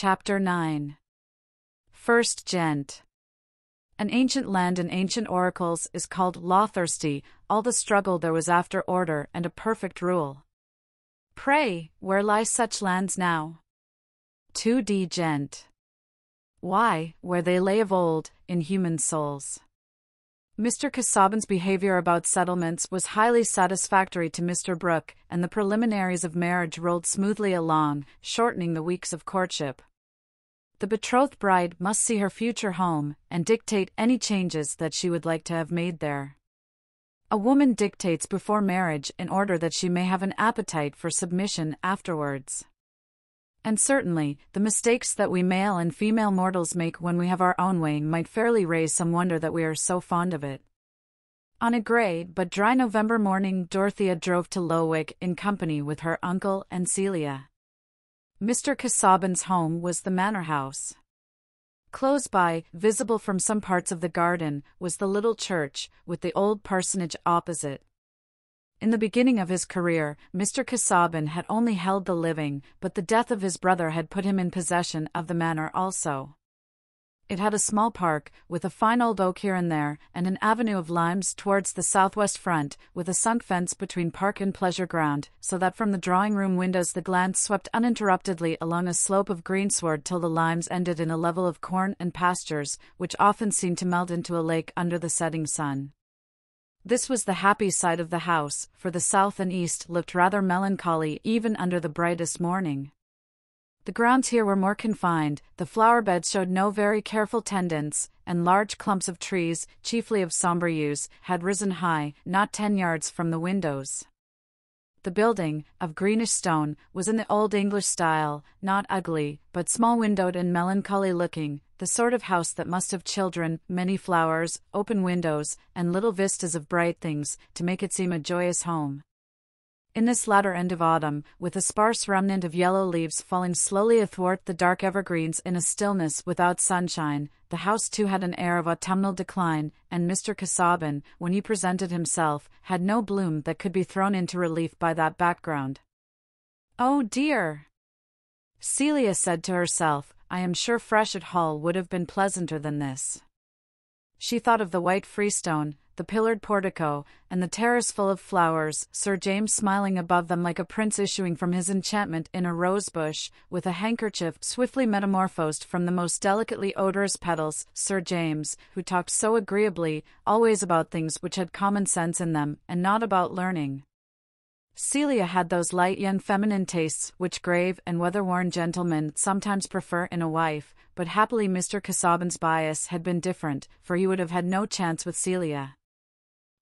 Chapter 9. First Gent. An ancient land in ancient oracles is called law-thirsty, all the struggle there was after order and a perfect rule. Pray, where lie such lands now? 2d Gent. Why, where they lay of old, in human souls. Mr. Casaubon's behavior about settlements was highly satisfactory to Mr. Brooke, and the preliminaries of marriage rolled smoothly along, shortening the weeks of courtship. The betrothed bride must see her future home, and dictate any changes that she would like to have made there. A woman dictates before marriage in order that she may have an appetite for submission afterwards. And certainly, the mistakes that we male and female mortals make when we have our own way might fairly raise some wonder that we are so fond of it. On a grey but dry November morning, Dorothea drove to Lowick in company with her uncle and Celia. Mr. Casaubon's home was the manor house. Close by, visible from some parts of the garden, was the little church, with the old parsonage opposite. In the beginning of his career, Mr. Casaubon had only held the living, but the death of his brother had put him in possession of the manor also. It had a small park, with a fine old oak here and there, and an avenue of limes towards the southwest front, with a sunk fence between park and pleasure ground, so that from the drawing-room windows the glance swept uninterruptedly along a slope of greensward till the limes ended in a level of corn and pastures, which often seemed to melt into a lake under the setting sun. This was the happy side of the house, for the south and east looked rather melancholy even under the brightest morning. The grounds here were more confined, the flower-beds showed no very careful tendance, and large clumps of trees, chiefly of sombre hues, had risen high, not 10 yards from the windows. The building, of greenish stone, was in the old English style, not ugly, but small-windowed and melancholy-looking, the sort of house that must have children, many flowers, open windows, and little vistas of bright things, to make it seem a joyous home. In this latter end of autumn, with a sparse remnant of yellow leaves falling slowly athwart the dark evergreens in a stillness without sunshine, the house too had an air of autumnal decline, and Mr. Casaubon, when he presented himself, had no bloom that could be thrown into relief by that background. "Oh dear!" Celia said to herself, "I am sure Freshitt Hall would have been pleasanter than this." She thought of the white freestone, the pillared portico, and the terrace full of flowers, Sir James smiling above them like a prince issuing from his enchantment in a rose-bush, with a handkerchief swiftly metamorphosed from the most delicately odorous petals, Sir James, who talked so agreeably, always about things which had common sense in them, and not about learning. Celia had those light young feminine tastes which grave and weather-worn gentlemen sometimes prefer in a wife, but happily Mr. Casaubon's bias had been different, for he would have had no chance with Celia.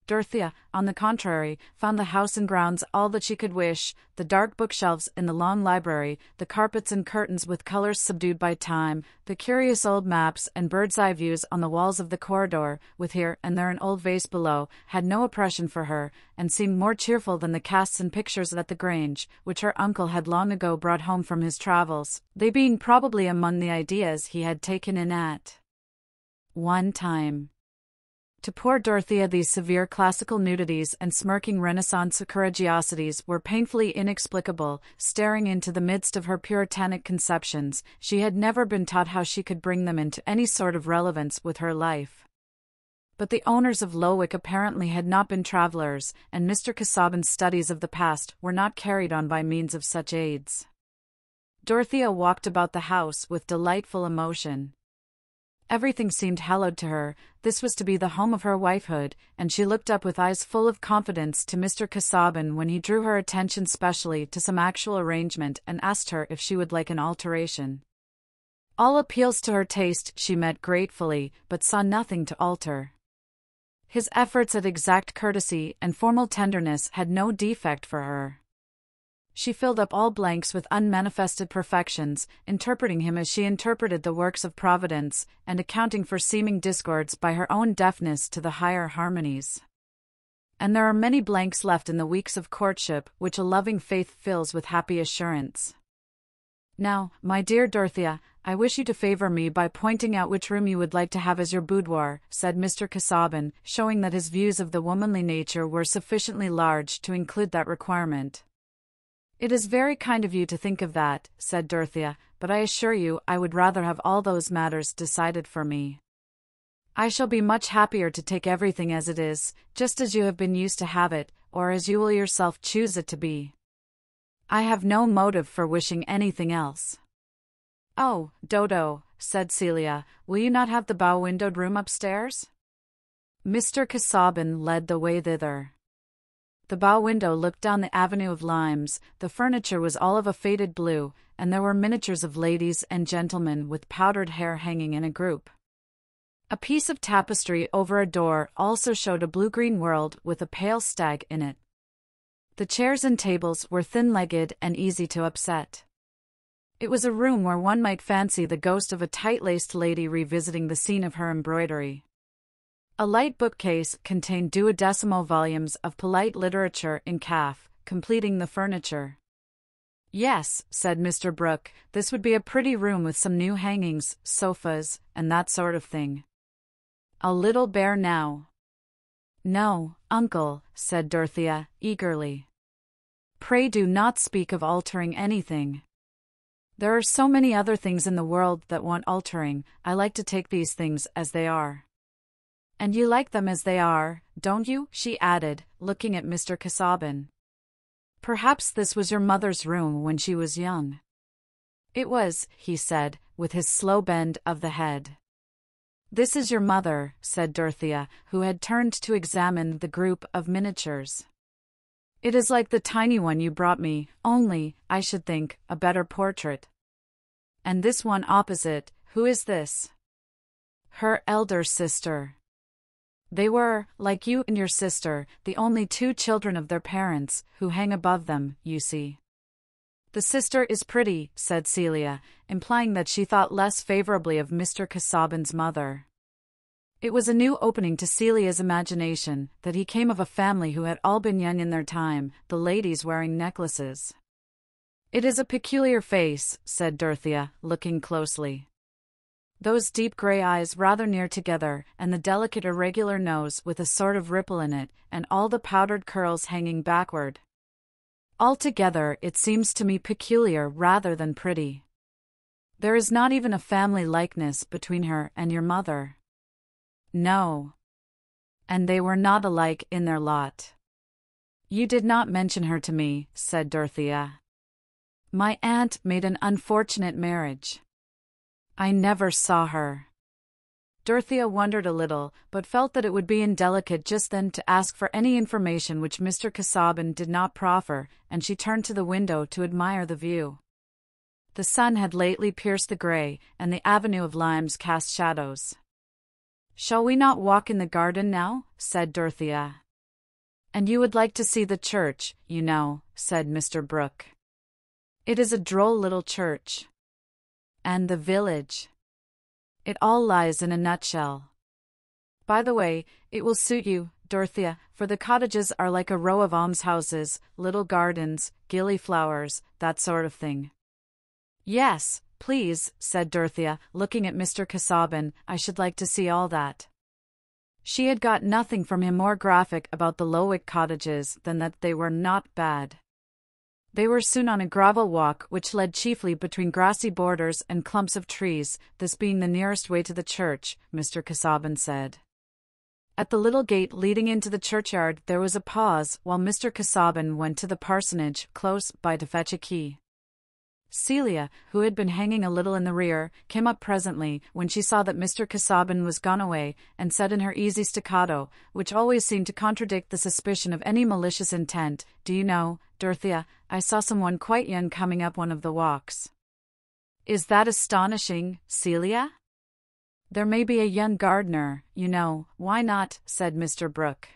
Dorothea, on the contrary, found the house and grounds all that she could wish, the dark bookshelves in the long library, the carpets and curtains with colours subdued by time, the curious old maps and bird's-eye views on the walls of the corridor, with here and there an old vase below, had no oppression for her, and seemed more cheerful than the casts and pictures at the Grange, which her uncle had long ago brought home from his travels, they being probably among the ideas he had taken in at one time. To poor Dorothea these severe classical nudities and smirking Renaissance courageosities were painfully inexplicable. Staring into the midst of her puritanic conceptions, she had never been taught how she could bring them into any sort of relevance with her life. But the owners of Lowick apparently had not been travellers, and Mr. Casaubon's studies of the past were not carried on by means of such aids. Dorothea walked about the house with delightful emotion. Everything seemed hallowed to her. This was to be the home of her wifehood, and she looked up with eyes full of confidence to Mr. Casaubon when he drew her attention specially to some actual arrangement and asked her if she would like an alteration. All appeals to her taste she met gratefully, but saw nothing to alter. His efforts at exact courtesy and formal tenderness had no defect for her. She filled up all blanks with unmanifested perfections, interpreting him as she interpreted the works of Providence, and accounting for seeming discords by her own deafness to the higher harmonies. And there are many blanks left in the weeks of courtship which a loving faith fills with happy assurance. "Now, my dear Dorothea, I wish you to favour me by pointing out which room you would like to have as your boudoir," said Mr. Casaubon, showing that his views of the womanly nature were sufficiently large to include that requirement. "It is very kind of you to think of that," said Dorothea, but I assure you I would rather have all those matters decided for me. I shall be much happier to take everything as it is, just as you have been used to have it, or as you will yourself choose it to be. I have no motive for wishing anything else. Oh, Dodo, said Celia, will you not have the bow-windowed room upstairs? Mr. Casaubon led the way thither. The bow window looked down the avenue of limes, the furniture was all of a faded blue, and there were miniatures of ladies and gentlemen with powdered hair hanging in a group. A piece of tapestry over a door also showed a blue-green world with a pale stag in it. The chairs and tables were thin-legged and easy to upset. It was a room where one might fancy the ghost of a tight-laced lady revisiting the scene of her embroidery. A light bookcase contained 12 volumes of polite literature in calf, completing the furniture. Yes, said Mr. Brooke, this would be a pretty room with some new hangings, sofas, and that sort of thing. A little bare now. No, uncle, said Dorothea, eagerly. Pray do not speak of altering anything. There are so many other things in the world that want altering. I like to take these things as they are. And you like them as they are, don't you? She added, looking at Mr. Casaubon. Perhaps this was your mother's room when she was young. It was, he said, with his slow bend of the head. This is your mother, said Dorothea, who had turned to examine the group of miniatures. It is like the tiny one you brought me, only, I should think, a better portrait. And this one opposite, who is this? Her elder sister. They were, like you and your sister, the only 2 children of their parents, who hang above them, you see. The sister is pretty, said Celia, implying that she thought less favorably of Mr. Casaubon's mother. It was a new opening to Celia's imagination, that he came of a family who had all been young in their time, the ladies wearing necklaces. It is a peculiar face, said Dorothea, looking closely. Those deep grey eyes rather near together, and the delicate irregular nose with a sort of ripple in it, and all the powdered curls hanging backward. Altogether, it seems to me peculiar rather than pretty. There is not even a family likeness between her and your mother. No. And they were not alike in their lot. You did not mention her to me, said Dorothea. My aunt made an unfortunate marriage. I never saw her. Dorothea wondered a little, but felt that it would be indelicate just then to ask for any information which Mr. Casaubon did not proffer, and she turned to the window to admire the view. The sun had lately pierced the grey, and the avenue of limes cast shadows. Shall we not walk in the garden now? Said Dorothea. And you would like to see the church, you know, said Mr. Brooke. It is a droll little church. And the village. It all lies in a nutshell. By the way, it will suit you, Dorothea, for the cottages are like a row of almshouses, little gardens, gillyflowers, that sort of thing. Yes, please, said Dorothea, looking at Mr. Casaubon, I should like to see all that. She had got nothing from him more graphic about the Lowick cottages than that they were not bad. They were soon on a gravel walk which led chiefly between grassy borders and clumps of trees, this being the nearest way to the church, Mr. Casaubon said. At the little gate leading into the churchyard there was a pause while Mr. Casaubon went to the parsonage close by to fetch a key. Celia, who had been hanging a little in the rear, came up presently, when she saw that Mr. Casaubon was gone away, and said in her easy staccato, which always seemed to contradict the suspicion of any malicious intent, "Do you know, Dorothea, I saw someone quite young coming up one of the walks." "Is that astonishing, Celia?" "There may be a young gardener, you know, why not?" said Mr. Brooke.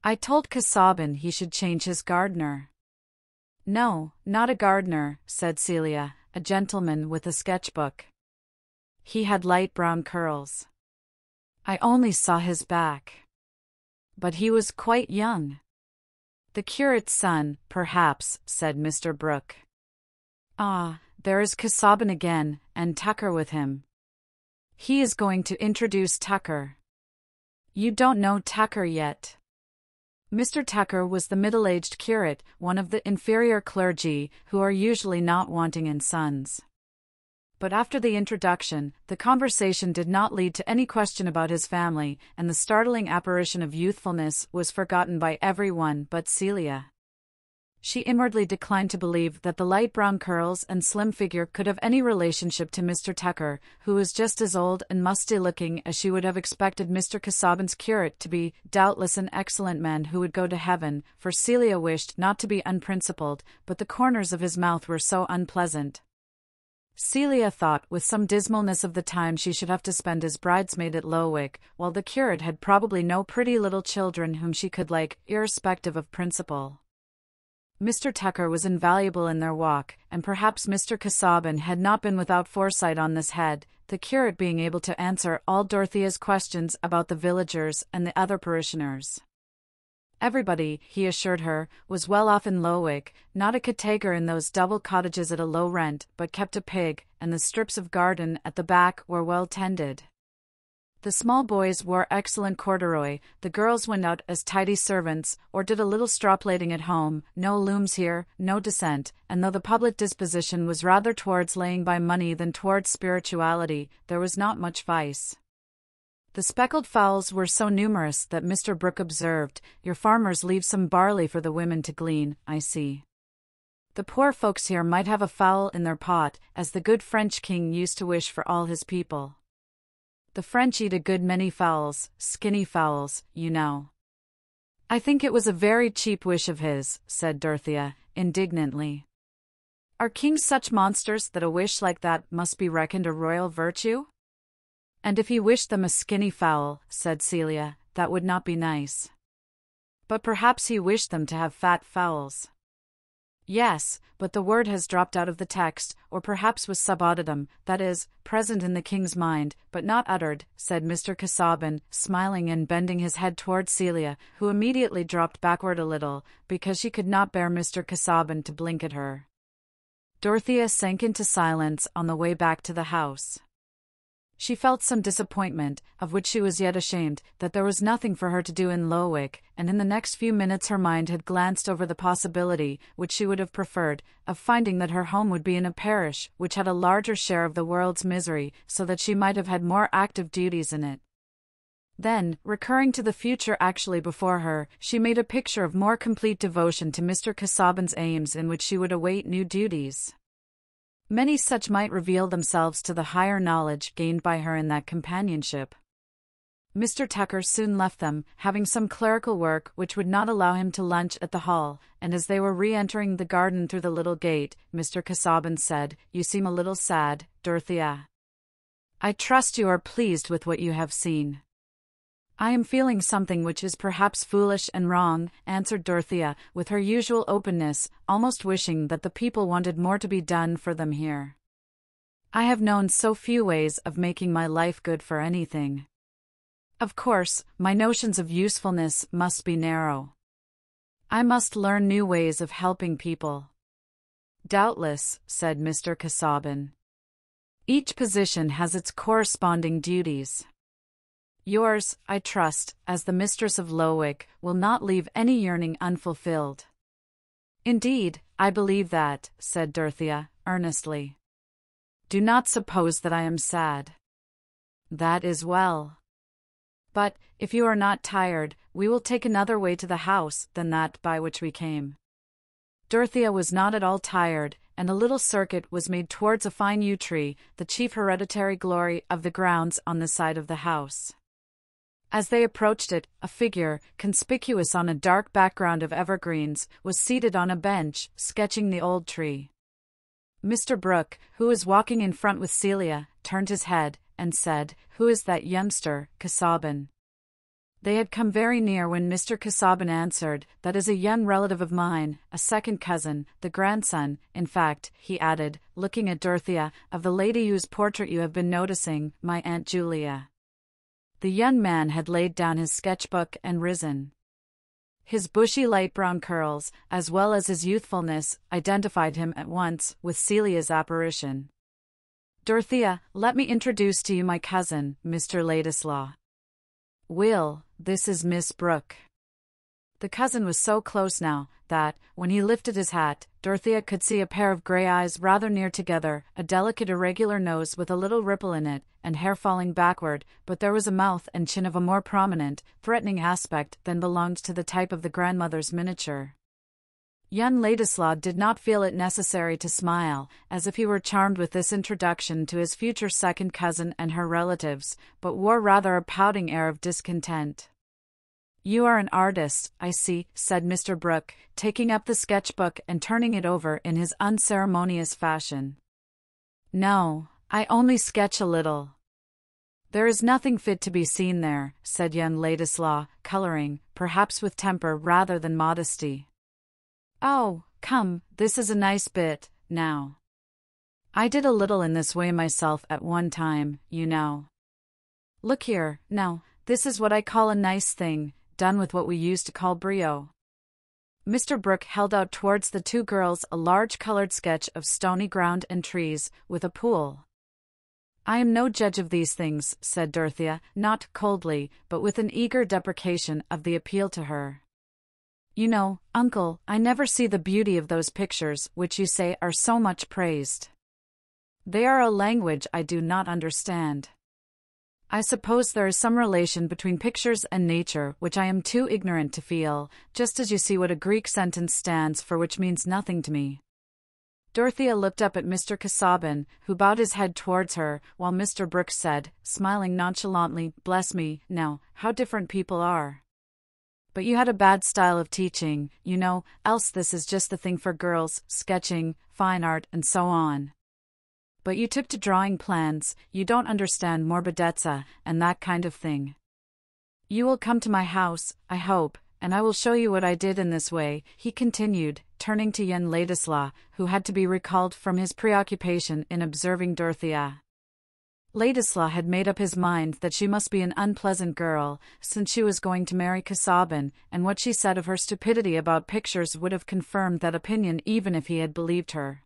"I told Casaubon he should change his gardener." "No, not a gardener," said Celia, "a gentleman with a sketchbook. He had light brown curls. I only saw his back. But he was quite young." "The curate's son, perhaps," said Mr. Brooke. "Ah, there is Casaubon again, and Tucker with him. He is going to introduce Tucker." "You don't know Tucker yet." Mr. Tucker was the middle-aged curate, one of the inferior clergy, who are usually not wanting in sons. But after the introduction, the conversation did not lead to any question about his family, and the startling apparition of youthfulness was forgotten by everyone but Celia. She inwardly declined to believe that the light brown curls and slim figure could have any relationship to Mr. Tucker, who was just as old and musty-looking as she would have expected Mr. Casaubon's curate to be, doubtless an excellent man who would go to heaven, for Celia wished not to be unprincipled, but the corners of his mouth were so unpleasant. Celia thought with some dismalness of the time she should have to spend as bridesmaid at Lowick, while the curate had probably no pretty little children whom she could like, irrespective of principle. Mr. Tucker was invaluable in their walk, and perhaps Mr. Casaubon had not been without foresight on this head, the curate being able to answer all Dorothea's questions about the villagers and the other parishioners. Everybody, he assured her, was well off in Lowick, not a cottager in those double cottages at a low rent, but kept a pig, and the strips of garden at the back were well tended. The small boys wore excellent corduroy, the girls went out as tidy servants, or did a little straw-plaiting at home, no looms here, no dissent, and though the public disposition was rather towards laying by money than towards spirituality, there was not much vice. The speckled fowls were so numerous that Mr. Brooke observed, "Your farmers leave some barley for the women to glean, I see. The poor folks here might have a fowl in their pot, as the good French king used to wish for all his people. The French eat a good many fowls, skinny fowls, you know." "I think it was a very cheap wish of his," said Dorothea, indignantly. "Are kings such monsters that a wish like that must be reckoned a royal virtue?" "And if he wished them a skinny fowl," said Celia, "that would not be nice." "But perhaps he wished them to have fat fowls." "Yes, but the word has dropped out of the text, or perhaps was subauditum, that is, present in the king's mind, but not uttered," said Mr. Casaubon, smiling and bending his head toward Celia, who immediately dropped backward a little, because she could not bear Mr. Casaubon to blink at her. Dorothea sank into silence on the way back to the house. She felt some disappointment, of which she was yet ashamed, that there was nothing for her to do in Lowick, and in the next few minutes her mind had glanced over the possibility, which she would have preferred, of finding that her home would be in a parish which had a larger share of the world's misery, so that she might have had more active duties in it. Then, recurring to the future actually before her, she made a picture of more complete devotion to Mr. Casaubon's aims in which she would await new duties. Many such might reveal themselves to the higher knowledge gained by her in that companionship. Mr. Tucker soon left them, having some clerical work which would not allow him to lunch at the hall, and as they were re-entering the garden through the little gate, Mr. Casaubon said, "You seem a little sad, Dorothea. I trust you are pleased with what you have seen." "I am feeling something which is perhaps foolish and wrong," answered Dorothea, with her usual openness, almost wishing that the people wanted more to be done for them here. "I have known so few ways of making my life good for anything. Of course, my notions of usefulness must be narrow. I must learn new ways of helping people." "Doubtless," said Mr. Casaubon. "Each position has its corresponding duties. Yours, I trust, as the mistress of Lowick, will not leave any yearning unfulfilled." "Indeed, I believe that," said Dorothea, earnestly. "Do not suppose that I am sad." "That is well. But, if you are not tired, we will take another way to the house than that by which we came." Dorothea was not at all tired, and a little circuit was made towards a fine yew tree, the chief hereditary glory of the grounds on this side of the house. As they approached it, a figure, conspicuous on a dark background of evergreens, was seated on a bench, sketching the old tree. Mr. Brooke, who was walking in front with Celia, turned his head, and said, "Who is that youngster, Casaubon?" They had come very near when Mr. Casaubon answered, "That is a young relative of mine, a second cousin, the grandson, in fact," he added, looking at Dorothea, "of the lady whose portrait you have been noticing, my Aunt Julia." The young man had laid down his sketchbook and risen. His bushy light brown curls, as well as his youthfulness, identified him at once with Celia's apparition. "Dorothea, let me introduce to you my cousin, Mr. Ladislaw. Will, this is Miss Brooke." The cousin was so close now, that, when he lifted his hat, Dorothea could see a pair of grey eyes rather near together, a delicate irregular nose with a little ripple in it, and hair falling backward, but there was a mouth and chin of a more prominent, threatening aspect than belonged to the type of the grandmother's miniature. Young Ladislaw did not feel it necessary to smile, as if he were charmed with this introduction to his future second cousin and her relatives, but wore rather a pouting air of discontent. "You are an artist, I see," said Mr. Brooke, taking up the sketchbook and turning it over in his unceremonious fashion. "No, I only sketch a little." "There is nothing fit to be seen there," said young Ladislaw, coloring, perhaps with temper rather than modesty. "Oh, come, this is a nice bit, now. I did a little in this way myself at one time, you know. Look here, now, this is what I call a nice thing, done with what we used to call brio." Mr. Brooke held out towards the two girls a large colored sketch of stony ground and trees, with a pool. "I am no judge of these things," said Dorothea, not coldly, but with an eager deprecation of the appeal to her. "You know, uncle, I never see the beauty of those pictures which you say are so much praised. They are a language I do not understand. I suppose there is some relation between pictures and nature which I am too ignorant to feel, just as you see what a Greek sentence stands for which means nothing to me." Dorothea looked up at Mr. Casaubon, who bowed his head towards her, while Mr. Brooke said, smiling nonchalantly, "Bless me, now, how different people are. But you had a bad style of teaching, you know, else this is just the thing for girls, sketching, fine art, and so on. But you took to drawing plans, you don't understand morbidezza, and that kind of thing. You will come to my house, I hope, and I will show you what I did in this way," he continued, turning to young Ladislaw, who had to be recalled from his preoccupation in observing Dorothea. Ladislaw had made up his mind that she must be an unpleasant girl, since she was going to marry Casaubon, and what she said of her stupidity about pictures would have confirmed that opinion even if he had believed her.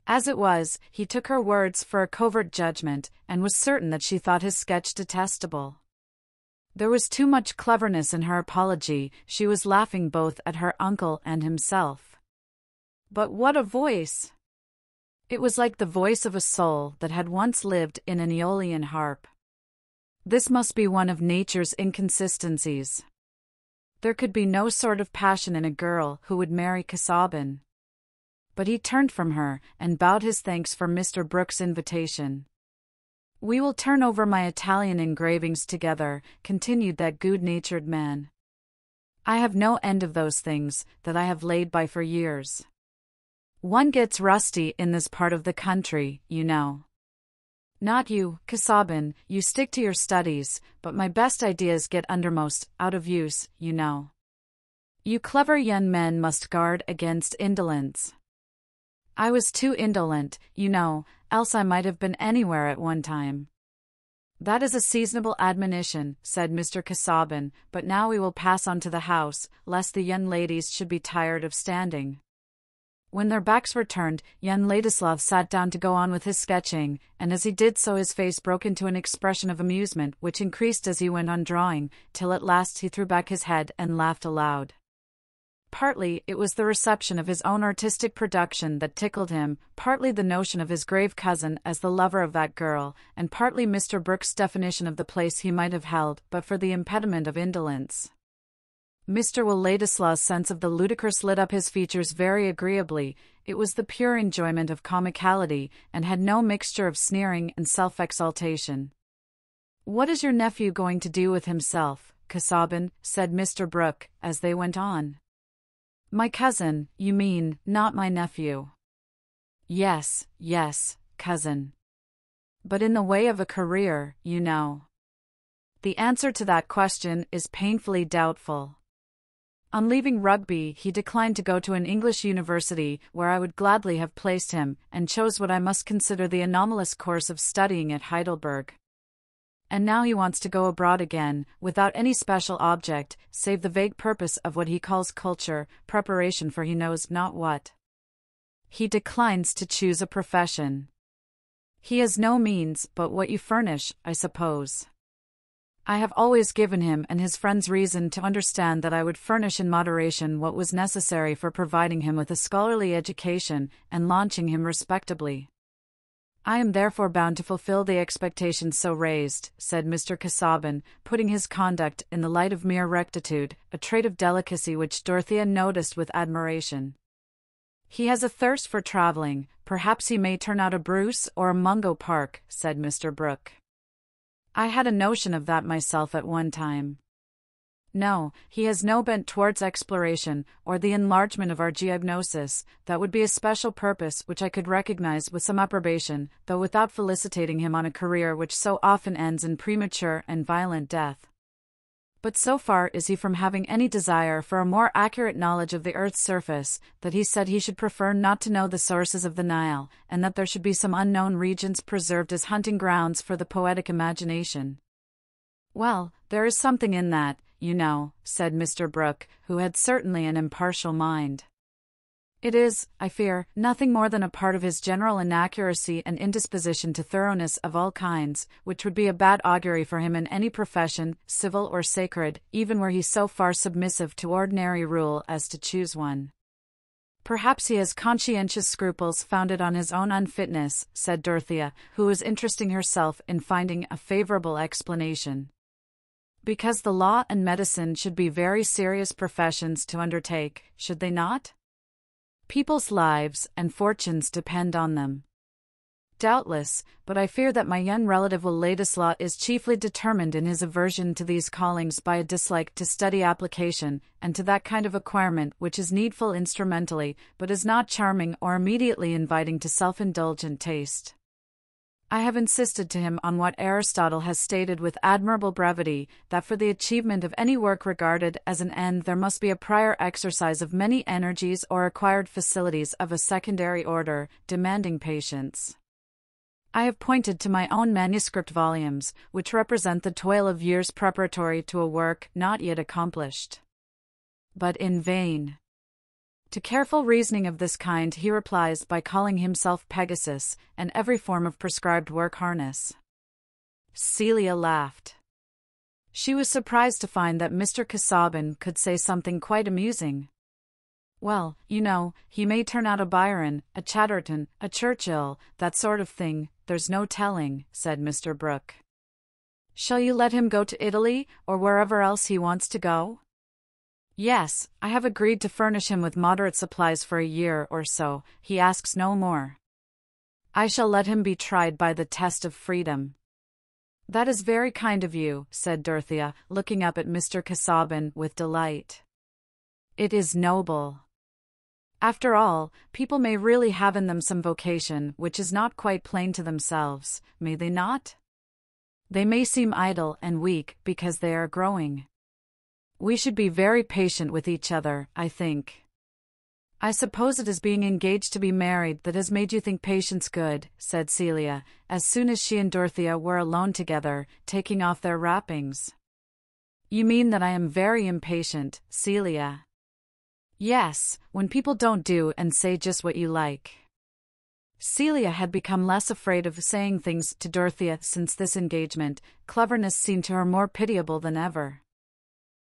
As it was, he took her words for a covert judgment, and was certain that she thought his sketch detestable. There was too much cleverness in her apology, she was laughing both at her uncle and himself. But what a voice! It was like the voice of a soul that had once lived in an Aeolian harp. This must be one of nature's inconsistencies. There could be no sort of passion in a girl who would marry Casaubon. But he turned from her, and bowed his thanks for Mr. Brooke's invitation. "We will turn over my Italian engravings together," continued that good-natured man. "I have no end of those things, that I have laid by for years. One gets rusty in this part of the country, you know. Not you, Casaubon, you stick to your studies, but my best ideas get undermost, out of use, you know. You clever young men must guard against indolence. I was too indolent, you know, else I might have been anywhere at one time." "That is a seasonable admonition," said Mr. Casaubon, "but now we will pass on to the house, lest the young ladies should be tired of standing." When their backs were turned, young Ladislaw sat down to go on with his sketching, and as he did so his face broke into an expression of amusement which increased as he went on drawing, till at last he threw back his head and laughed aloud. Partly it was the reception of his own artistic production that tickled him, partly the notion of his grave cousin as the lover of that girl, and partly Mr. Brooke's definition of the place he might have held but for the impediment of indolence. Mr. Will Ladislaw's sense of the ludicrous lit up his features very agreeably. It was the pure enjoyment of comicality, and had no mixture of sneering and self-exaltation. "What is your nephew going to do with himself, Casaubon?" said Mr. Brooke, as they went on. "My cousin, you mean, not my nephew." Yes, cousin. But in the way of a career, you know. The answer to that question is painfully doubtful. On leaving Rugby, he declined to go to an English university, where I would gladly have placed him, and chose what I must consider the anomalous course of studying at Heidelberg. And now he wants to go abroad again, without any special object, save the vague purpose of what he calls culture, preparation for he knows not what. He declines to choose a profession. He has no means but what you furnish, I suppose. I have always given him and his friends reason to understand that I would furnish in moderation what was necessary for providing him with a scholarly education and launching him respectably. I am therefore bound to fulfill the expectations so raised, said Mr. Casaubon, putting his conduct in the light of mere rectitude, a trait of delicacy which Dorothea noticed with admiration. He has a thirst for travelling, perhaps he may turn out a Bruce or a Mungo Park, said Mr. Brooke. I had a notion of that myself at one time. No, he has no bent towards exploration, or the enlargement of our geognosis. That would be a special purpose which I could recognize with some approbation, though without felicitating him on a career which so often ends in premature and violent death. But so far is he from having any desire for a more accurate knowledge of the earth's surface, that he said he should prefer not to know the sources of the Nile, and that there should be some unknown regions preserved as hunting grounds for the poetic imagination. Well, there is something in that, you know, said Mr. Brooke, who had certainly an impartial mind. It is, I fear, nothing more than a part of his general inaccuracy and indisposition to thoroughness of all kinds, which would be a bad augury for him in any profession, civil or sacred, even were he so far submissive to ordinary rule as to choose one. Perhaps he has conscientious scruples founded on his own unfitness, said Dorothea, who was interesting herself in finding a favorable explanation. Because the law and medicine should be very serious professions to undertake, should they not? People's lives and fortunes depend on them. Doubtless, but I fear that my young relative will lay this law is chiefly determined in his aversion to these callings by a dislike to steady application, and to that kind of acquirement which is needful instrumentally, but is not charming or immediately inviting to self-indulgent taste. I have insisted to him on what Aristotle has stated with admirable brevity, that for the achievement of any work regarded as an end there must be a prior exercise of many energies or acquired facilities of a secondary order, demanding patience. I have pointed to my own manuscript volumes, which represent the toil of years preparatory to a work not yet accomplished. But in vain. To careful reasoning of this kind he replies by calling himself Pegasus, and every form of prescribed work harness. Celia laughed. She was surprised to find that Mr. Casaubon could say something quite amusing. Well, you know, he may turn out a Byron, a Chatterton, a Churchill, that sort of thing, there's no telling, said Mr. Brooke. Shall you let him go to Italy, or wherever else he wants to go? Yes, I have agreed to furnish him with moderate supplies for a year or so, he asks no more. I shall let him be tried by the test of freedom. That is very kind of you, said Dorothea, looking up at Mr. Casaubon with delight. It is noble. After all, people may really have in them some vocation which is not quite plain to themselves, may they not? They may seem idle and weak because they are growing. We should be very patient with each other, I think. I suppose it is being engaged to be married that has made you think patience good, said Celia, as soon as she and Dorothea were alone together, taking off their wrappings. You mean that I am very impatient, Celia? Yes, when people don't do and say just what you like. Celia had become less afraid of saying things to Dorothea since this engagement. Cleverness seemed to her more pitiable than ever.